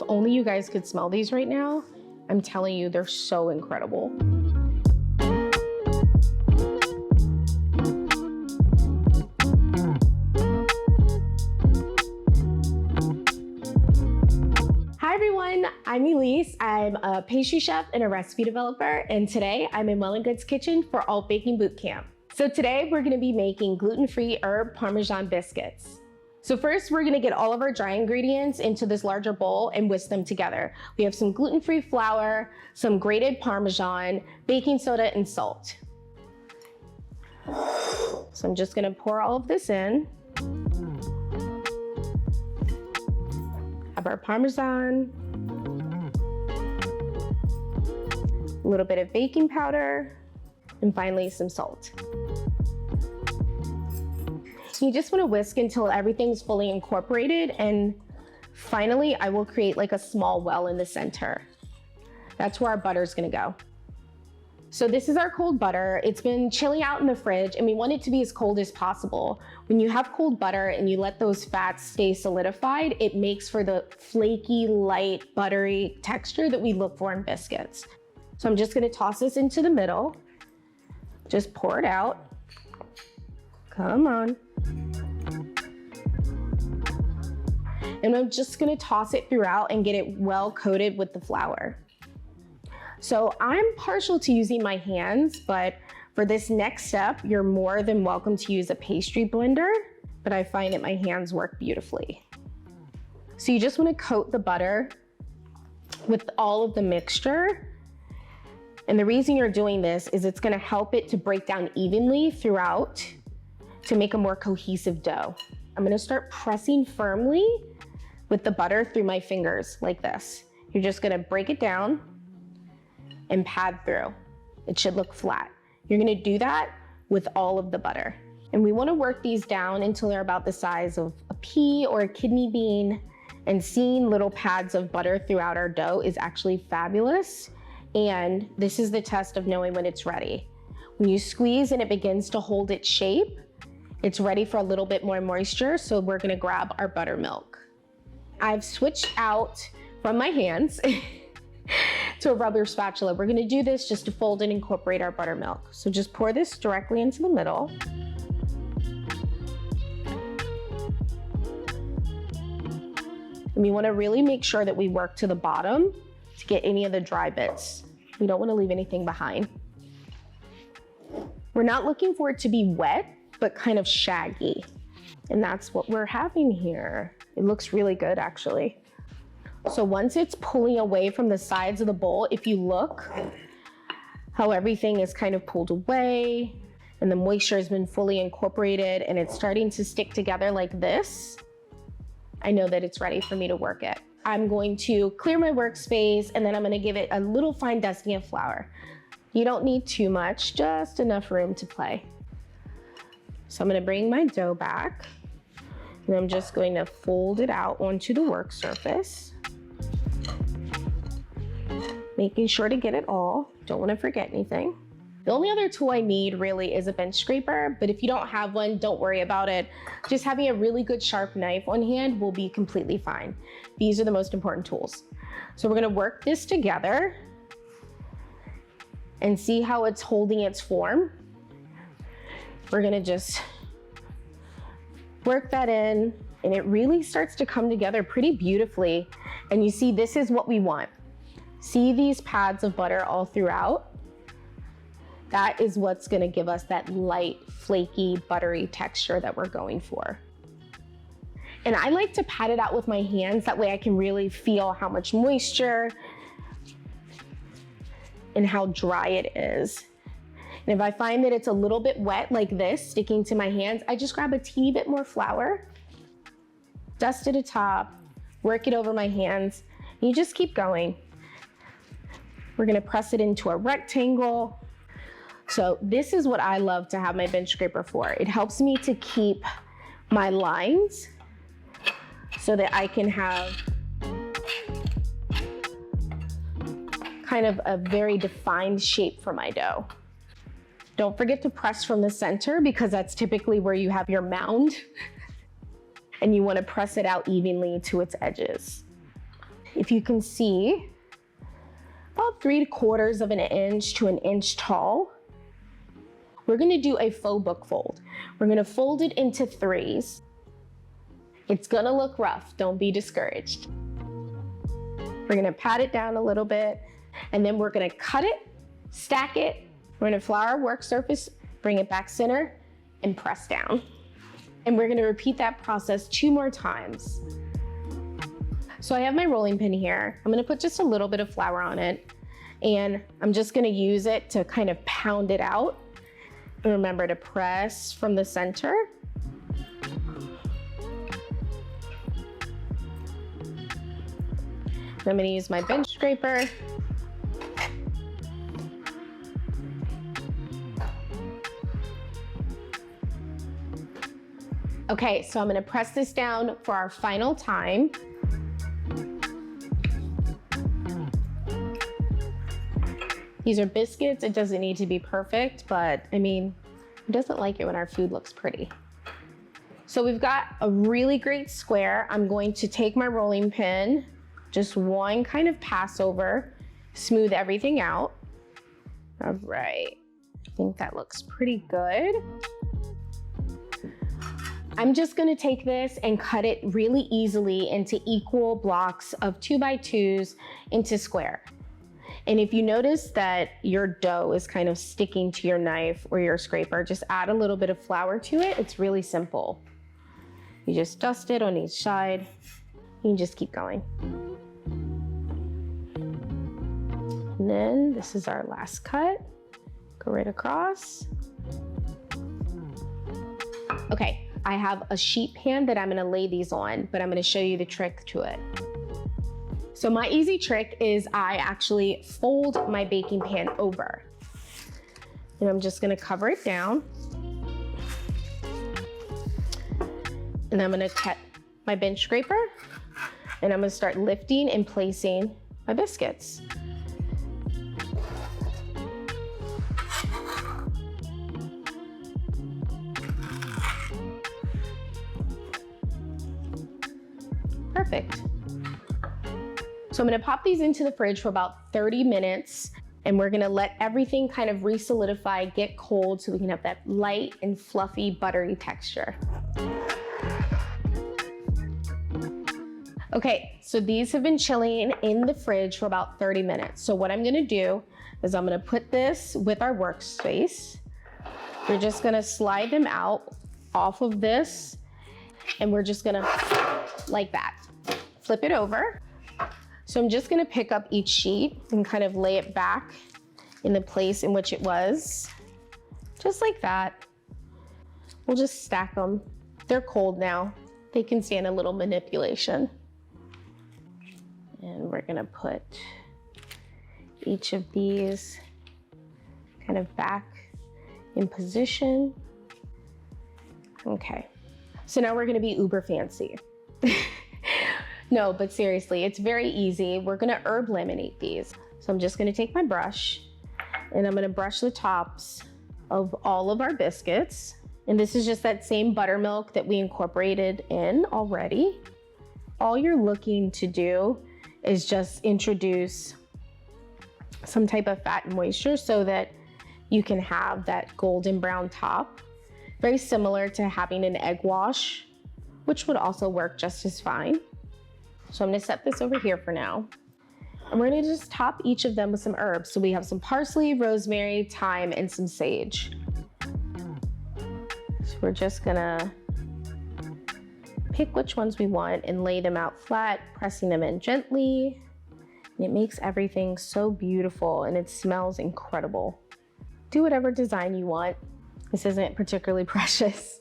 If only you guys could smell these right now. I'm telling you, they're so incredible. Hi everyone, I'm Elise. I'm a pastry chef and a recipe developer, and today I'm in Well+Good's kitchen for Alt Baking Bootcamp. So today we're gonna be making gluten-free herb Parmesan biscuits. So first we're gonna get all of our dry ingredients into this larger bowl and whisk them together. We have some gluten-free flour, some grated Parmesan, baking soda, and salt. So I'm just gonna pour all of this in. Have our Parmesan, a little bit of baking powder, and finally some salt. You just want to whisk until everything's fully incorporated, and finally I will create like a small well in the center. That's where our butter is going to go. So this is our cold butter. It's been chilling out in the fridge and we want it to be as cold as possible. When you have cold butter and you let those fats stay solidified, it makes for the flaky, light, buttery texture that we look for in biscuits. So I'm just going to toss this into the middle. Just pour it out. Come on. And I'm just gonna toss it throughout and get it well coated with the flour. So I'm partial to using my hands, but for this next step, you're more than welcome to use a pastry blender, but I find that my hands work beautifully. So you just wanna coat the butter with all of the mixture. And the reason you're doing this is it's gonna help it to break down evenly throughout to make a more cohesive dough. I'm gonna start pressing firmly with the butter through my fingers like this. You're just gonna break it down and pad through. It should look flat. You're gonna do that with all of the butter. And we wanna work these down until they're about the size of a pea or a kidney bean, and seeing little pads of butter throughout our dough is actually fabulous. And this is the test of knowing when it's ready. When you squeeze and it begins to hold its shape, it's ready for a little bit more moisture, so we're gonna grab our buttermilk. I've switched out from my hands to a rubber spatula. We're gonna do this just to fold and incorporate our buttermilk. So just pour this directly into the middle. And we wanna really make sure that we work to the bottom to get any of the dry bits. We don't wanna leave anything behind. We're not looking for it to be wet, but kind of shaggy. And that's what we're having here. It looks really good, actually. So once it's pulling away from the sides of the bowl, if you look how everything is kind of pulled away and the moisture has been fully incorporated and it's starting to stick together like this, I know that it's ready for me to work it. I'm going to clear my workspace and then I'm gonna give it a little fine dusting of flour. You don't need too much, just enough room to play. So I'm gonna bring my dough back and I'm just going to fold it out onto the work surface. Making sure to get it all, don't wanna forget anything. The only other tool I need really is a bench scraper, but if you don't have one, don't worry about it. Just having a really good sharp knife on hand will be completely fine. These are the most important tools. So we're gonna work this together and see how it's holding its form. We're gonna just work that in, and it really starts to come together pretty beautifully. And you see, this is what we want. See these pads of butter all throughout? That is what's gonna give us that light, flaky, buttery texture that we're going for. And I like to pat it out with my hands, that way I can really feel how much moisture and how dry it is. And if I find that it's a little bit wet like this, sticking to my hands, I just grab a teeny bit more flour, dust it atop, work it over my hands, and you just keep going. We're gonna press it into a rectangle. So this is what I love to have my bench scraper for. It helps me to keep my lines so that I can have kind of a very defined shape for my dough. Don't forget to press from the center because that's typically where you have your mound and you want to press it out evenly to its edges. if you can see, about 3/4 of an inch to an inch tall. We're gonna do a faux book fold. We're gonna fold it into 3s. It's gonna look rough, don't be discouraged. We're gonna pat it down a little bit, and then we're gonna cut it, stack it. We're gonna flour our work surface, bring it back center, and press down. And we're gonna repeat that process 2 more times. So I have my rolling pin here. I'm gonna put just a little bit of flour on it, and I'm just gonna use it to kind of pound it out. And remember to press from the center. I'm gonna use my bench scraper. Okay, so I'm gonna press this down for our final time. These are biscuits. It doesn't need to be perfect, but I mean, who doesn't like it when our food looks pretty? So we've got a really great square. I'm going to take my rolling pin, just one kind of pass over, smooth everything out. All right, I think that looks pretty good. I'm just gonna take this and cut it really easily into equal blocks of 2x2s into square. And if you notice that your dough is kind of sticking to your knife or your scraper, just add a little bit of flour to it. It's really simple. You just dust it on each side. You can just keep going. And then this is our last cut. Go right across. Okay, I have a sheet pan that I'm gonna lay these on, but I'm gonna show you the trick to it. So my easy trick is I actually fold my baking pan over. And I'm just gonna cover it down. And I'm gonna cut my bench scraper, and I'm gonna start lifting and placing my biscuits. Perfect. So I'm gonna pop these into the fridge for about 30 minutes, and we're gonna let everything kind of re-solidify, get cold, so we can have that light and fluffy, buttery texture. Okay, so these have been chilling in the fridge for about 30 minutes. So what I'm gonna do is I'm gonna put this with our workspace. We're just gonna slide them out off of this, and we're just gonna, like that, flip it over. So I'm just gonna pick up each sheet and kind of lay it back in the place in which it was, just like that. We'll just stack them. They're cold now. They can stand a little manipulation. And we're gonna put each of these kind of back in position. Okay, so now we're gonna be uber fancy. No, but seriously, it's very easy. We're gonna herb laminate these. So I'm just gonna take my brush, and I'm gonna brush the tops of all of our biscuits. And this is just that same buttermilk that we incorporated in already. All you're looking to do is just introduce some type of fat and moisture so that you can have that golden brown top. Very similar to having an egg wash, which would also work just as fine. So I'm gonna set this over here for now. And we're gonna just top each of them with some herbs. So we have some parsley, rosemary, thyme, and some sage. So we're just gonna pick which ones we want and lay them out flat, pressing them in gently. And it makes everything so beautiful, and it smells incredible. Do whatever design you want. This isn't particularly precious.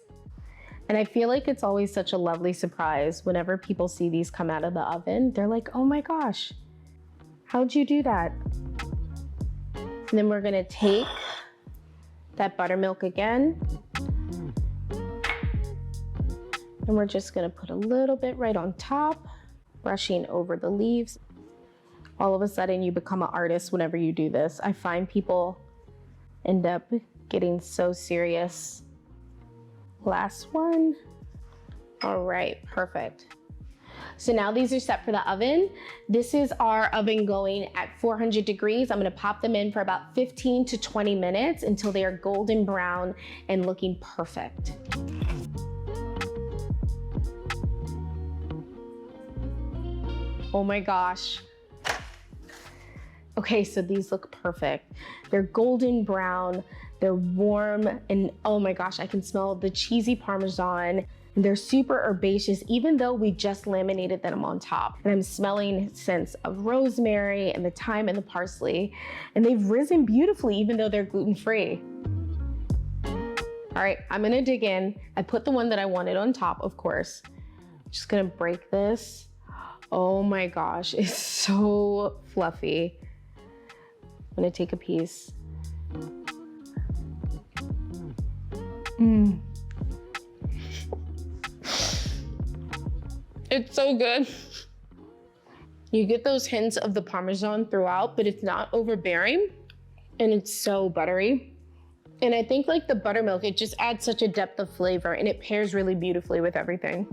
And I feel like it's always such a lovely surprise whenever people see these come out of the oven. They're like, oh my gosh, how'd you do that? And then we're gonna take that buttermilk again. And we're just gonna put a little bit right on top, brushing over the leaves. All of a sudden you become an artist whenever you do this. I find people end up getting so serious. Last one. All right, perfect. So now these are set for the oven. This is our oven going at 400 degrees. I'm gonna pop them in for about 15 to 20 minutes until they are golden brown and looking perfect. Oh my gosh. Okay, so these look perfect. They're golden brown, they're warm, and oh my gosh, I can smell the cheesy Parmesan. And they're super herbaceous, even though we just laminated them on top. And I'm smelling scents of rosemary and the thyme and the parsley. And they've risen beautifully, even though they're gluten-free. All right, I'm gonna dig in. I put the one that I wanted on top, of course. Just gonna break this. Oh my gosh, it's so fluffy. I'm gonna take a piece. It's so good. You get those hints of the Parmesan throughout, but it's not overbearing, and it's so buttery. And I think like the buttermilk, it just adds such a depth of flavor, and it pairs really beautifully with everything.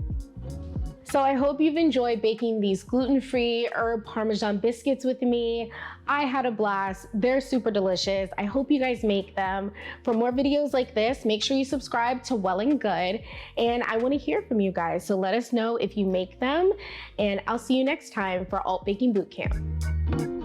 So I hope you've enjoyed baking these gluten-free herb Parmesan biscuits with me. I had a blast. They're super delicious. I hope you guys make them. For more videos like this, make sure you subscribe to Well+Good. And I want to hear from you guys. So let us know if you make them. And I'll see you next time for Alt Baking Bootcamp.